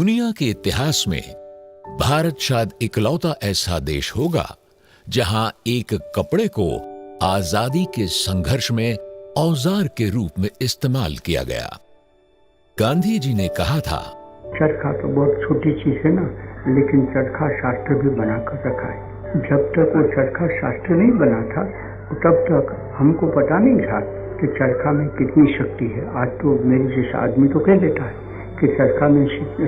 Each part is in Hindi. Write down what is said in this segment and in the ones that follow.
दुनिया के इतिहास में भारत शायद इकलौता ऐसा देश होगा जहां एक कपड़े को आजादी के संघर्ष में औजार के रूप में इस्तेमाल किया गया। गांधी जी ने कहा था, चरखा तो बहुत छोटी चीज है ना, लेकिन चरखा शास्त्र भी बनाकर रखा है। जब तक वो चरखा शास्त्र नहीं बना था तब तक हमको पता नहीं था कि चरखा में कितनी शक्ति है। आज तो मेरे जैसा आदमी तो कह देता है कि चरखा में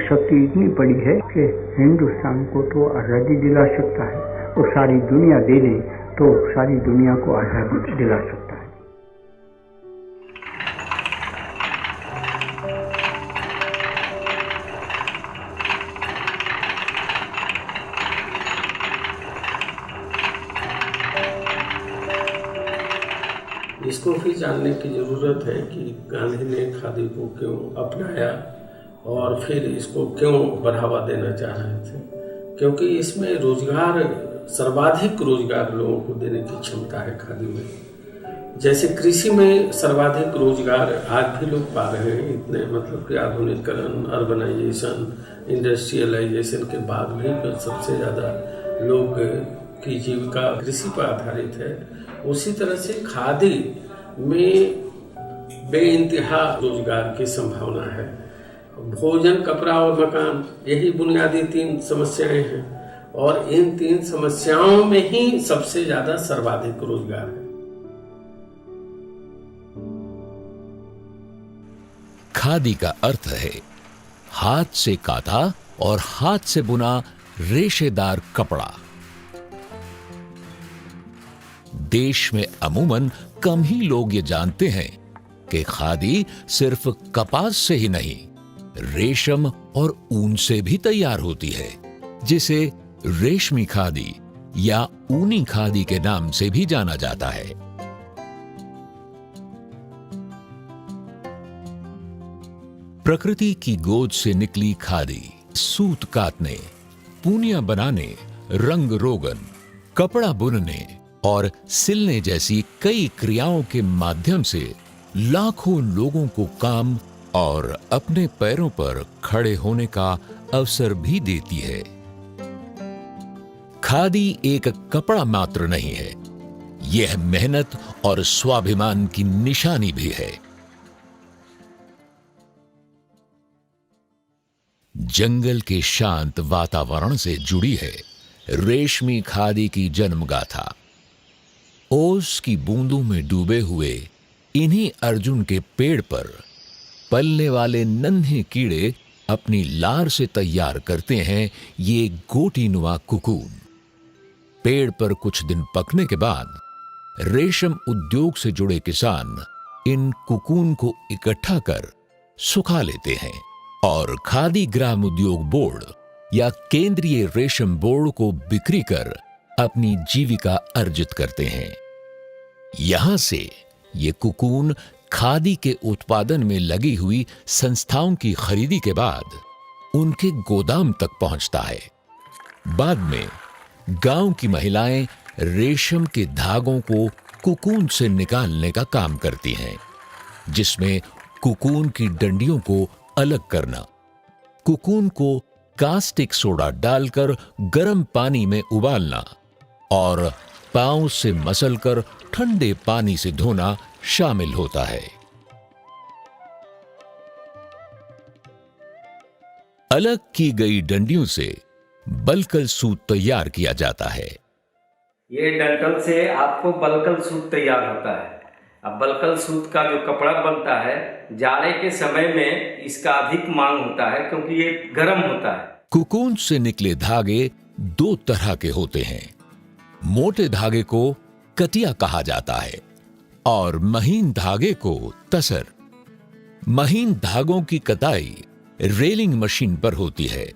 शक्ति इतनी बड़ी है कि हिंदुस्तान को तो आज़ादी दिला सकता है, और सारी दुनिया दे दे तो सारी दुनिया को आज़ादी दिला सकता है। इसको भी जानने की ज़रूरत है कि गांधी ने खादी को क्यों अपनाया और फिर इसको क्यों बढ़ावा देना चाह रहे थे। क्योंकि इसमें रोजगार, सर्वाधिक रोजगार लोगों को देने की क्षमता है खादी में। जैसे कृषि में सर्वाधिक रोजगार आज भी लोग पा रहे हैं, इतने मतलब कि आधुनिकीकरण, अर्बनाइजेशन, इंडस्ट्रियलाइजेशन के बाद भी सबसे ज़्यादा लोग की जीविका कृषि पर आधारित है। उसी तरह से खादी में बेइंतहा रोजगार की संभावना है। भोजन, कपड़ा और मकान, यही बुनियादी 3 समस्याएं हैं, और इन 3 समस्याओं में ही सबसे ज्यादा सर्वाधिक रोजगार है। खादी का अर्थ है हाथ से काता और हाथ से बुना रेशेदार कपड़ा। देश में अमूमन कम ही लोग ये जानते हैं कि खादी सिर्फ कपास से ही नहीं, रेशम और ऊन से भी तैयार होती है, जिसे रेशमी खादी या ऊनी खादी के नाम से भी जाना जाता है। प्रकृति की गोद से निकली खादी सूत काटने, पूनियां बनाने, रंग रोगन, कपड़ा बुनने और सिलने जैसी कई क्रियाओं के माध्यम से लाखों लोगों को काम और अपने पैरों पर खड़े होने का अवसर भी देती है। खादी एक कपड़ा मात्र नहीं है, यह मेहनत और स्वाभिमान की निशानी भी है। जंगल के शांत वातावरण से जुड़ी है रेशमी खादी की जन्मगाथा। ओस की बूंदों में डूबे हुए इन्हीं अर्जुन के पेड़ पर पलने वाले नन्हे कीड़े अपनी लार से तैयार करते हैं ये गोटीनुमा कुकून। पेड़ पर कुछ दिन पकने के बाद रेशम उद्योग से जुड़े किसान इन कुकून को इकट्ठा कर सुखा लेते हैं और खादी ग्राम उद्योग बोर्ड या केंद्रीय रेशम बोर्ड को बिक्री कर अपनी जीविका अर्जित करते हैं। यहां से ये कुकून खादी के उत्पादन में लगी हुई संस्थाओं की खरीदी के बाद उनके गोदाम तक पहुंचता है। बाद में गांव की महिलाएं रेशम के धागों को कुकून से निकालने का काम करती हैं, जिसमें कुकून की डंडियों को अलग करना, कुकून को कास्टिक सोडा डालकर गर्म पानी में उबालना और पांव से मसलकर ठंडे पानी से धोना शामिल होता है। अलग की गई डंडियों से बलकल सूत तैयार किया जाता है। ये डंठल से आपको बलकल सूत तैयार होता है। अब बलकल सूत का जो कपड़ा बनता है, जाड़े के समय में इसका अधिक मांग होता है क्योंकि ये गर्म होता है। कुकून से निकले धागे 2 तरह के होते हैं। मोटे धागे को कटिया कहा जाता है और महीन धागे को तसर। महीन धागों की कताई रेलिंग मशीन पर होती है,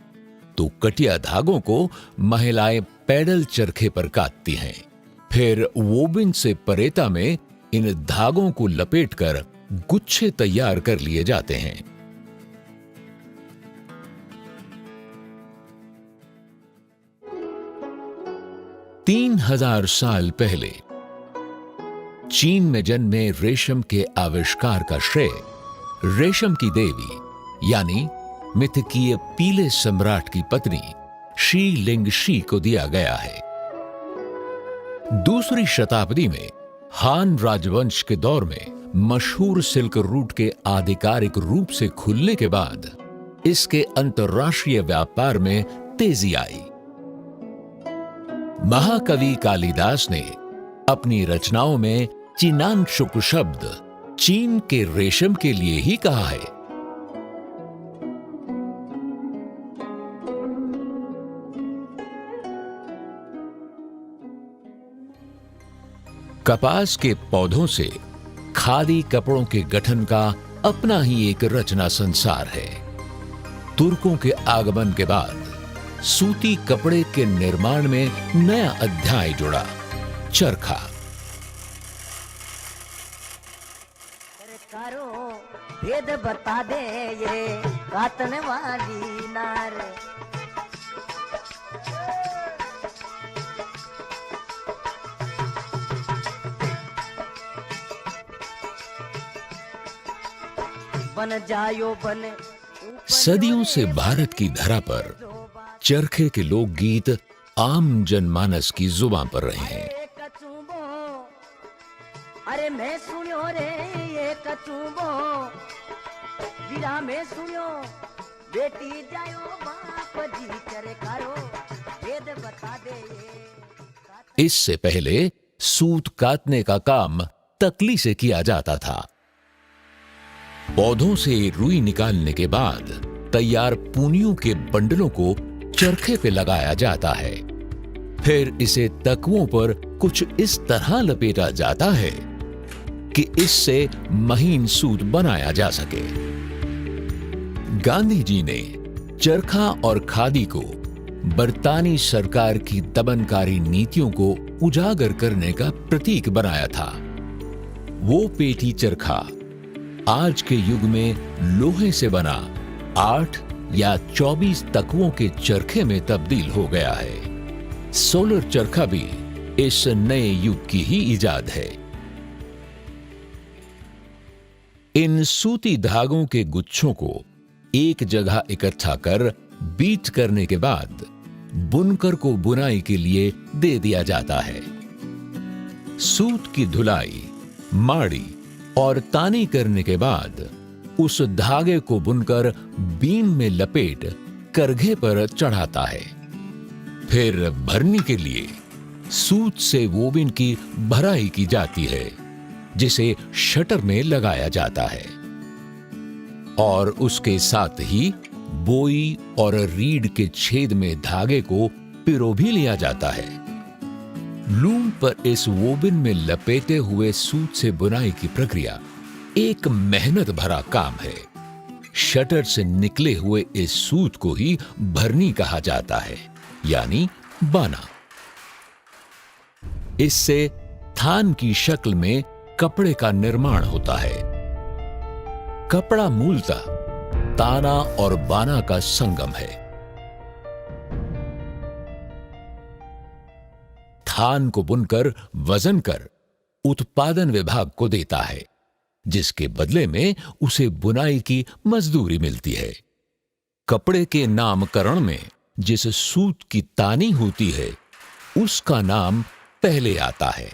तो कटिया धागों को महिलाएं पैडल चरखे पर काटती हैं। फिर वोबिन से परेता में इन धागों को लपेटकर गुच्छे तैयार कर लिए जाते हैं। 3000 साल पहले चीन में जन्मे रेशम के आविष्कार का श्रेय रेशम की देवी यानी मिथकीय पीले सम्राट की पत्नी शी लिंगशी को दिया गया है। दूसरी शताब्दी में हान राजवंश के दौर में मशहूर सिल्क रूट के आधिकारिक रूप से खुलने के बाद इसके अंतर्राष्ट्रीय व्यापार में तेजी आई। महाकवि कालिदास ने अपनी रचनाओं में चिनांशुक शब्द चीन के रेशम के लिए ही कहा है। कपास के पौधों से खादी कपड़ों के गठन का अपना ही एक रचना संसार है। तुर्कों के आगमन के बाद सूती कपड़े के निर्माण में नया अध्याय जुड़ा, चरखा। भेद बता दे ये काटने वाली नार। बन जायो बने। सदियों से भारत की धरा पर चरखे के लोकगीत आम जनमानस की जुबान पर रहे हैं। अरे मैं सुनियो रे ये कचूबो, विरा में सुनियो बेटी जायो बाप जी करे करो, भेद बता दे ये। इससे पहले सूत काटने का काम तकली से किया जाता था। पौधों से रुई निकालने के बाद तैयार पूनियों के बंडलों को चरखे पे लगाया जाता है। फिर इसे तकवों पर कुछ इस तरह लपेटा जाता है कि इससे महीन सूत बनाया जा सके। गांधी जी ने चरखा और खादी को बरतानी सरकार की दमनकारी नीतियों को उजागर करने का प्रतीक बनाया था। वो पेटी चरखा आज के युग में लोहे से बना 8 या 24 तकवों के चरखे में तब्दील हो गया है। सोलर चरखा भी इस नए युग की ही इजाद है। इन सूती धागों के गुच्छों को एक जगह इकट्ठा कर बीट करने के बाद बुनकर को बुनाई के लिए दे दिया जाता है। सूत की धुलाई, माड़ी और तानी करने के बाद उस धागे को बुनकर बीम में लपेट करघे पर चढ़ाता है। फिर भरनी के लिए सूत से वोविन की भराई की जाती है, जिसे शटर में लगाया जाता है और उसके साथ ही बोई और रीढ़ के छेद में धागे को पिरो भी लिया जाता है। लूम पर इस वोबिन में लपेटे हुए सूत से बुनाई की प्रक्रिया एक मेहनत भरा काम है। शटर से निकले हुए इस सूत को ही भरनी कहा जाता है, यानी बाना। इससे थान की शक्ल में कपड़े का निर्माण होता है। कपड़ा मूलतः ताना और बाना का संगम है। थान को बुनकर वजन कर उत्पादन विभाग को देता है, जिसके बदले में उसे बुनाई की मजदूरी मिलती है। कपड़े के नामकरण में जिस सूत की तानी होती है उसका नाम पहले आता है,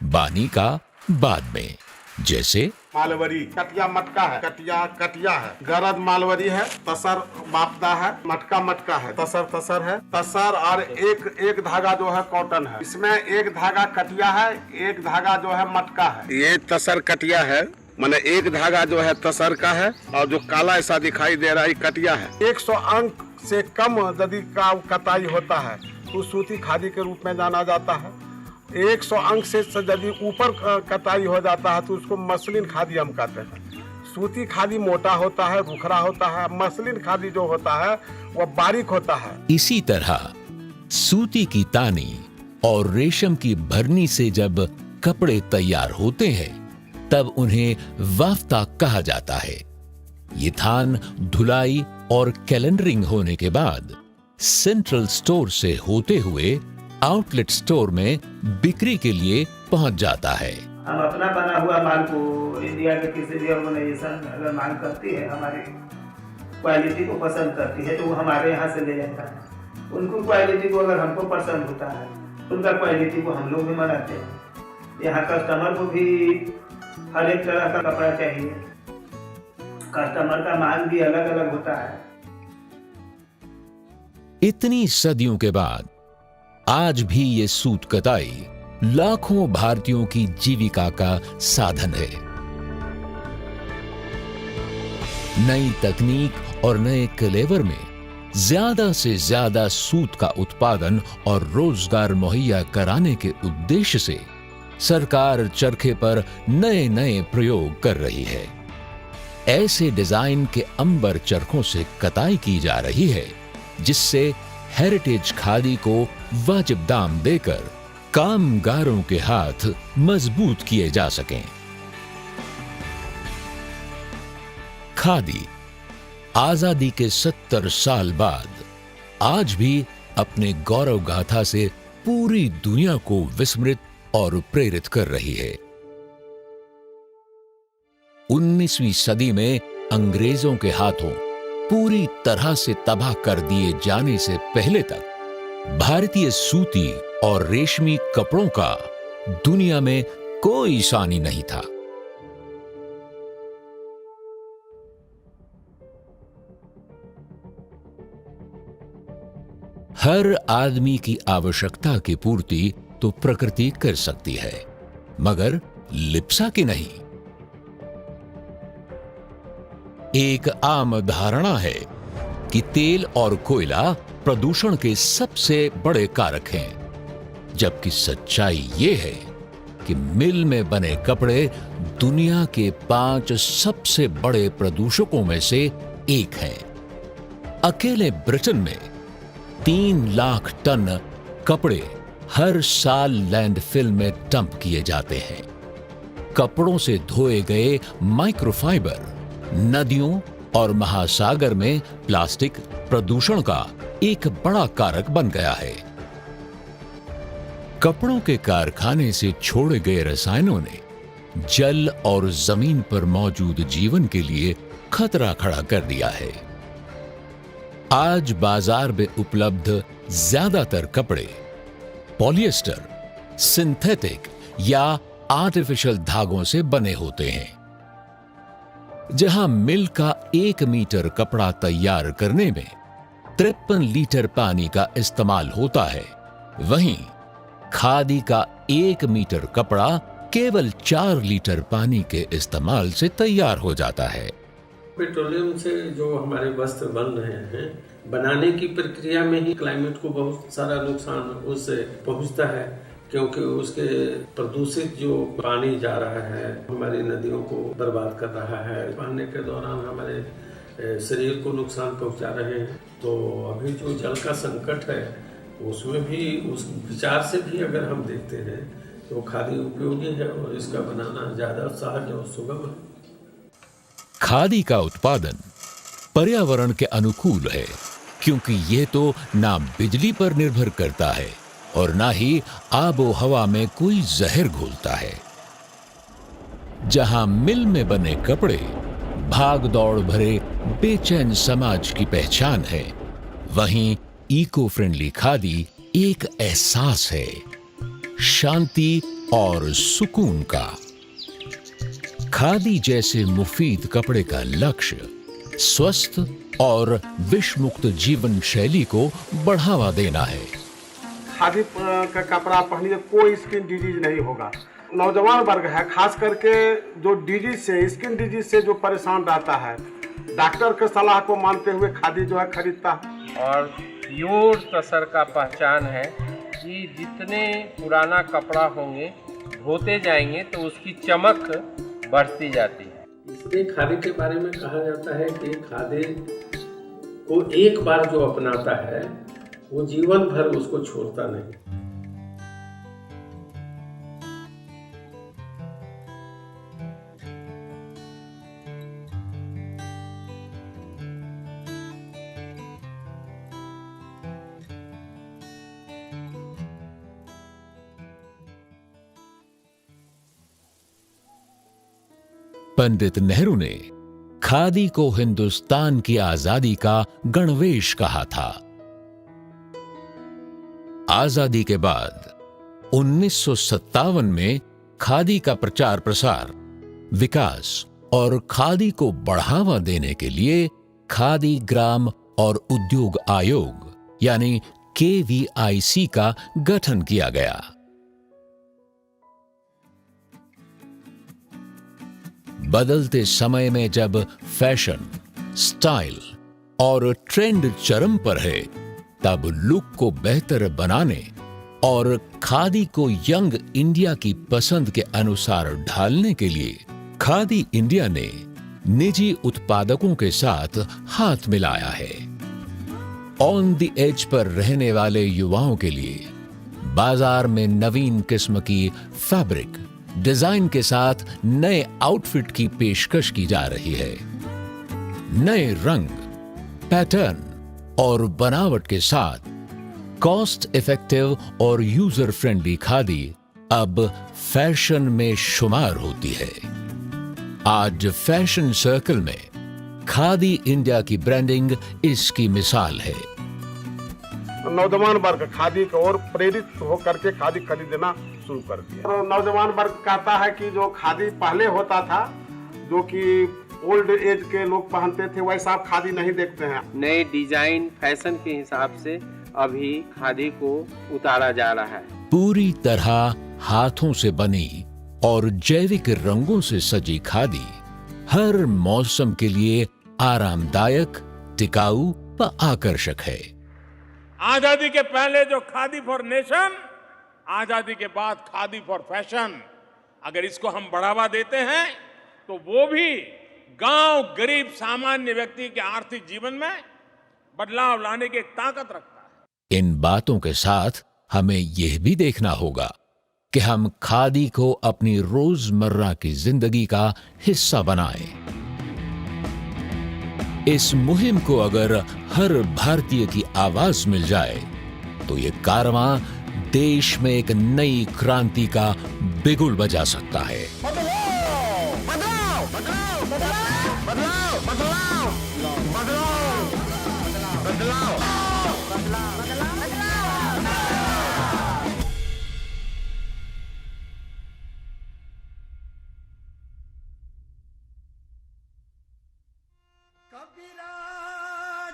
बानी का बाद में। जैसे मालवरी, कटिया मटका है, कटिया कटिया है, गरद मालवरी है, तसर बापदा है, मटका मटका है, तसर तसर है, तसर और एक धागा जो है कॉटन है। इसमें एक धागा कटिया है, एक धागा जो है मटका है। ये तसर कटिया है, माने एक धागा जो है तसर का है और जो काला ऐसा दिखाई दे रहा है कटिया है। 100 अंक से कम यदि का कटाई होता है तो सूती खादी के रूप में जाना जाता है। 100 अंक से यदि ऊपर कटाई हो जाता है तो उसको मसलिन खादी हम कहते हैं। सूती खादी मोटा होता है, रुखरा होता है। मसलिन खादी जो होता है वह बारीक होता है। इसी तरह सूती की तानी और रेशम की भरनी से जब कपड़े तैयार होते हैं तब उन्हें वाफ्ता कहा जाता है। ये थान धुलाई और कैलेंडरिंग होने के बाद सेंट्रल स्टोर से होते हुए आउटलेट स्टोर में बिक्री के लिए पहुंच जाता है। हम अपना बना हुआ माल को इंडिया के किसी भी ऑर्गेनाइजेशन अगर मांग करती है हमारी क्वालिटी को पसंद करती है तो वो हमारे यहाँ से ले जाता है। उनको क्वालिटी को अगर हमको पसंद होता है तो उनका क्वालिटी को हम लोग भी मनाते हैं। यहाँ कस्टमर को भी हर एक तरह का कपड़ा चाहिए, कस्टमर का माल भी अलग अलग होता है। इतनी सदियों के बाद आज भी ये सूत कताई लाखों भारतीयों की जीविका का साधन है। नई तकनीक और नए कलेवर में ज्यादा से ज्यादा सूत का उत्पादन और रोजगार मुहैया कराने के उद्देश्य से सरकार चरखे पर नए नए प्रयोग कर रही है। ऐसे डिजाइन के अंबर चरखों से कताई की जा रही है जिससे हेरिटेज खादी को वाजिब दाम देकर कामगारों के हाथ मजबूत किए जा सकें। खादी आजादी के 70 साल बाद आज भी अपने गौरव गाथा से पूरी दुनिया को विस्मृत और प्रेरित कर रही है। 19वीं सदी में अंग्रेजों के हाथों पूरी तरह से तबाह कर दिए जाने से पहले तक भारतीय सूती और रेशमी कपड़ों का दुनिया में कोई सानी नहीं था। हर आदमी की आवश्यकता की पूर्ति तो प्रकृति कर सकती है, मगर लिप्सा की नहीं। एक आम धारणा है कि तेल और कोयला प्रदूषण के सबसे बड़े कारक हैं, जबकि सच्चाई यह है कि मिल में बने कपड़े दुनिया के 5 सबसे बड़े प्रदूषकों में से एक हैं। अकेले ब्रिटेन में 3 लाख टन कपड़े हर साल लैंडफिल में डंप किए जाते हैं। कपड़ों से धोए गए माइक्रोफाइबर नदियों और महासागर में प्लास्टिक प्रदूषण का एक बड़ा कारक बन गया है। कपड़ों के कारखाने से छोड़े गए रसायनों ने जल और जमीन पर मौजूद जीवन के लिए खतरा खड़ा कर दिया है। आज बाजार में उपलब्ध ज्यादातर कपड़े पॉलिएस्टर, सिंथेटिक या आर्टिफिशियल धागों से बने होते हैं। जहां मिल का 1 मीटर कपड़ा तैयार करने में 53 लीटर पानी का इस्तेमाल होता है, वहीं खादी का 1 मीटर कपड़ा केवल 4 लीटर पानी के इस्तेमाल से तैयार हो जाता है। पेट्रोलियम से जो हमारे वस्त्र बन रहे हैं, बनाने की प्रक्रिया में ही क्लाइमेट को बहुत सारा नुकसान उससे पहुंचता है, क्योंकि उसके प्रदूषित जो पानी जा रहा है हमारी नदियों को बर्बाद कर रहा है, पहनने के दौरान हमारे शरीर को नुकसान पहुंचा रहे हैं। तो अभी जो जल का संकट है उसमें भी उस विचार से भी अगर हम देखते हैं तो खादी उपयोगी है और इसका बनाना ज्यादा सहज और सुगम है। खादी का उत्पादन पर्यावरण के अनुकूल है, क्योंकि यह तो ना बिजली पर निर्भर करता है और ना ही आबो हवा में कोई जहर घोलता है। जहां मिल में बने कपड़े भाग दौड़ भरे बेचैन समाज की पहचान है, वहीं इको फ्रेंडली खादी एक एहसास है, शांति और सुकून का। खादी जैसे मुफीद कपड़े का लक्ष्य स्वस्थ और विषमुक्त जीवन शैली को बढ़ावा देना है। खादी का कपड़ा पहनिए, कोई स्किन डिजीज नहीं होगा। नौजवान वर्ग है खास करके जो डिजीज से, स्किन डिजीज से जो परेशान रहता है, डॉक्टर के सलाह को मानते हुए खादी जो है खरीदता है। और प्योर तसर का पहचान है कि जितने पुराना कपड़ा होंगे धोते जाएंगे तो उसकी चमक बढ़ती जाती है। इसलिए खादी के बारे में कहा जाता है कि खादी को एक बार जो अपनाता है वो जीवन भर उसको छोड़ता नहीं। पंडित नेहरू ने खादी को हिंदुस्तान की आजादी का गणवेश कहा था। आजादी के बाद 1957 में खादी का प्रचार प्रसार, विकास और खादी को बढ़ावा देने के लिए खादी ग्राम और उद्योग आयोग यानी KVIC का गठन किया गया। बदलते समय में जब फैशन, स्टाइल और ट्रेंड चरम पर है, तब लुक को बेहतर बनाने और खादी को यंग इंडिया की पसंद के अनुसार ढालने के लिए खादी इंडिया ने निजी उत्पादकों के साथ हाथ मिलाया है। ऑन द एज पर रहने वाले युवाओं के लिए बाजार में नवीन किस्म की फैब्रिक डिजाइन के साथ नए आउटफिट की पेशकश की जा रही है। नए रंग, पैटर्न और बनावट के साथ कॉस्ट इफेक्टिव और यूजर फ्रेंडली खादी अब फैशन में शुमार होती है। आज फैशन सर्कल में खादी इंडिया की ब्रांडिंग इसकी मिसाल है। नौजवान वर्ग खादी की ओर प्रेरित होकर के खादी खरीदना शुरू कर दिया। और नौजवान वर्ग कहता है कि जो खादी पहले होता था, जो कि ओल्ड एज के लोग पहनते थे, वैसा आप खादी नहीं देखते हैं। नए डिजाइन फैशन के हिसाब से अभी खादी को उतारा जा रहा है। पूरी तरह हाथों से बनी और जैविक रंगों से सजी खादी हर मौसम के लिए आरामदायक, टिकाऊ व आकर्षक है। आजादी के पहले जो खादी फॉर नेशन, आजादी के बाद खादी फॉर फैशन, अगर इसको हम बढ़ावा देते हैं तो वो भी गांव गरीब सामान्य व्यक्ति के आर्थिक जीवन में बदलाव लाने की एक ताकत रखता है। इन बातों के साथ हमें यह भी देखना होगा कि हम खादी को अपनी रोजमर्रा की जिंदगी का हिस्सा बनाएं। इस मुहिम को अगर हर भारतीय की आवाज मिल जाए तो ये कारवां देश में एक नई क्रांति का बिगुल बजा सकता है।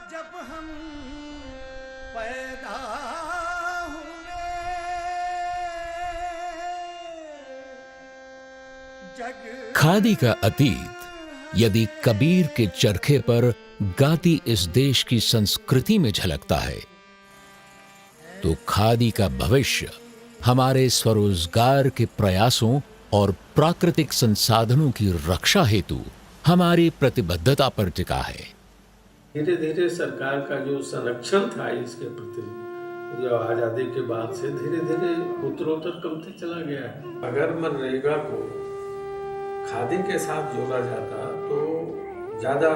जब हम पैदा हुए खादी का अतीत यदि कबीर के चरखे पर गाती इस देश की संस्कृति में झलकता है, तो खादी का भविष्य हमारे स्वरोजगार के प्रयासों और प्राकृतिक संसाधनों की रक्षा हेतु हमारी प्रतिबद्धता पर टिका है। धीरे धीरे सरकार का जो संरक्षण था इसके प्रति, जो आज़ादी के बाद से धीरे धीरे उत्तरोत्तर कमते चला गया है। अगर मनरेगा को खादी के साथ जोड़ा जाता तो ज़्यादा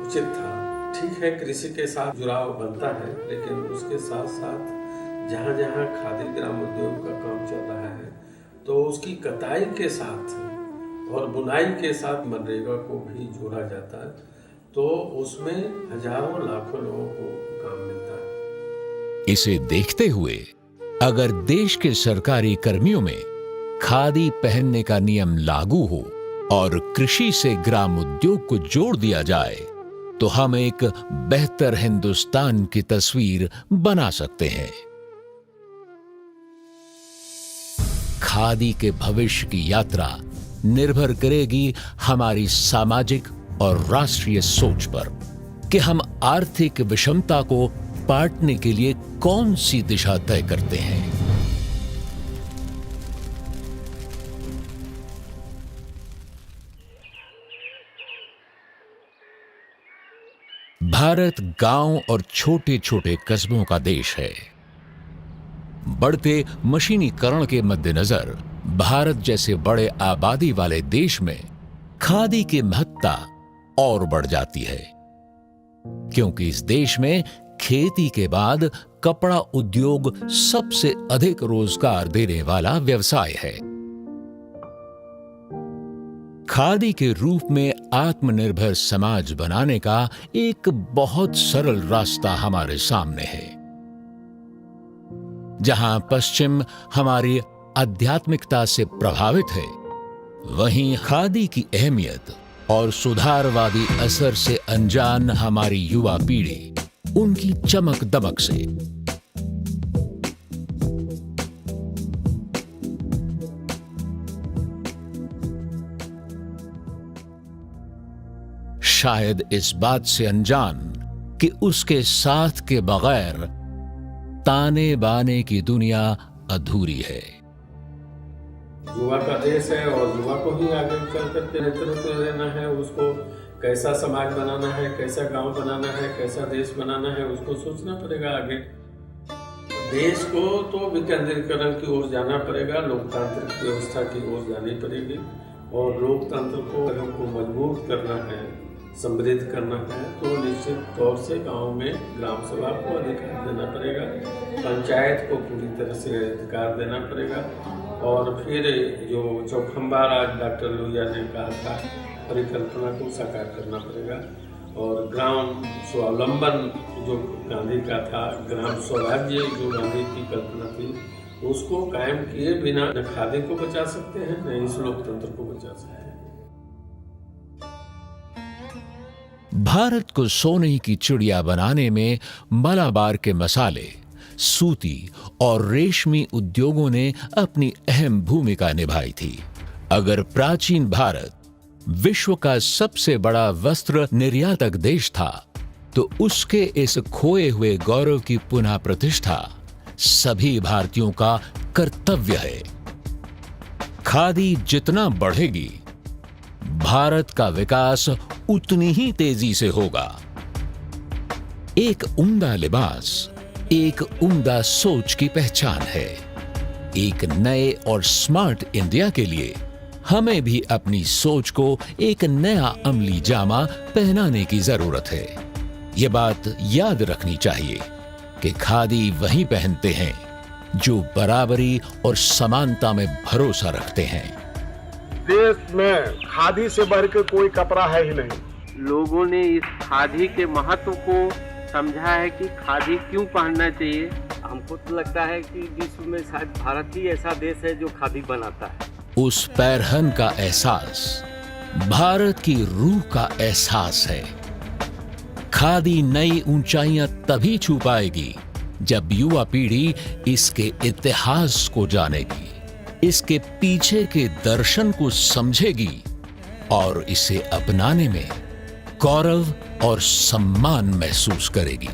उचित था। ठीक है, कृषि के साथ जुड़ाव बनता है, लेकिन उसके साथ साथ जहाँ जहाँ खादी ग्राम उद्योग का काम चल रहा है तो उसकी कताई के साथ और बुनाई के साथ मनरेगा को भी जोड़ा जाता है, तो उसमें हजारों लाखों लोगों को काम मिलता है। इसे देखते हुए अगर देश के सरकारी कर्मियों में खादी पहनने का नियम लागू हो और कृषि से ग्राम उद्योग को जोड़ दिया जाए, तो हम एक बेहतर हिंदुस्तान की तस्वीर बना सकते हैं। खादी के भविष्य की यात्रा निर्भर करेगी हमारी सामाजिक और राष्ट्रीय सोच पर कि हम आर्थिक विषमता को पाटने के लिए कौन सी दिशा तय करते हैं। भारत गांव और छोटे छोटे कस्बों का देश है। बढ़ते मशीनीकरण के मद्देनजर भारत जैसे बड़े आबादी वाले देश में खादी की महत्ता और बढ़ जाती है, क्योंकि इस देश में खेती के बाद कपड़ा उद्योग सबसे अधिक रोजगार देने वाला व्यवसाय है। खादी के रूप में आत्मनिर्भर समाज बनाने का एक बहुत सरल रास्ता हमारे सामने है। जहां पश्चिम हमारी आध्यात्मिकता से प्रभावित है, वहीं खादी की अहमियत और सुधारवादी असर से अनजान हमारी युवा पीढ़ी उनकी चमक दमक से शायद इस बात से अनजान कि उसके साथ के बगैर ताने बाने की दुनिया अधूरी है। युवा का देश है और युवा को ही आगे चल करके नेतृत्व देना है। उसको कैसा समाज बनाना है, कैसा गांव बनाना है, कैसा देश बनाना है, उसको सोचना पड़ेगा आगे। देश को तो विकेंद्रीकरण की ओर जाना पड़ेगा, लोकतांत्रिक व्यवस्था की ओर जानी पड़ेगी और लोकतंत्र को अगर हमको मजबूत करना है, समृद्ध करना है, तो निश्चित तौर से गांव में ग्राम सभा को अधिकार देना पड़ेगा, पंचायत को पूरी तरह से अधिकार देना पड़ेगा और फिर जो चौखंबा राज डॉक्टर लोहिया ने कहा था, परिकल्पना को साकार करना पड़ेगा और ग्राम स्वावलंबन जो गांधी का था, ग्राम स्वराज्य जो गांधी की कल्पना थी, उसको कायम किए बिना न खादी को बचा सकते हैं, न इस लोकतंत्र को बचा सकते हैं। भारत को सोने की चिड़िया बनाने में मलाबार के मसाले, सूती और रेशमी उद्योगों ने अपनी अहम भूमिका निभाई थी। अगर प्राचीन भारत विश्व का सबसे बड़ा वस्त्र निर्यातक देश था, तो उसके इस खोए हुए गौरव की पुनः प्रतिष्ठा सभी भारतीयों का कर्तव्य है। खादी जितना बढ़ेगी, भारत का विकास उतनी ही तेजी से होगा। एक उम्दा लिबास एक उम्दा सोच की पहचान है। एक नए और स्मार्ट इंडिया के लिए हमें भी अपनी सोच को एक नया अमली जामा पहनाने की जरूरत है। ये बात याद रखनी चाहिए कि खादी वही पहनते हैं जो बराबरी और समानता में भरोसा रखते हैं। देश में खादी से बढ़ के कोई कपड़ा है ही नहीं। लोगों ने इस खादी के महत्व को समझा है कि खादी क्यों पहनना चाहिए। हमको तो लगता है कि विश्व में शायद भारत ही ऐसा देश है जो खादी बनाता है। उस पैरहन का एहसास भारत की रूह का एहसास है। खादी नई ऊंचाइयां तभी छू पाएगी जब युवा पीढ़ी इसके इतिहास को जानेगी, इसके पीछे के दर्शन को समझेगी और इसे अपनाने में गौरव और सम्मान महसूस करेगी।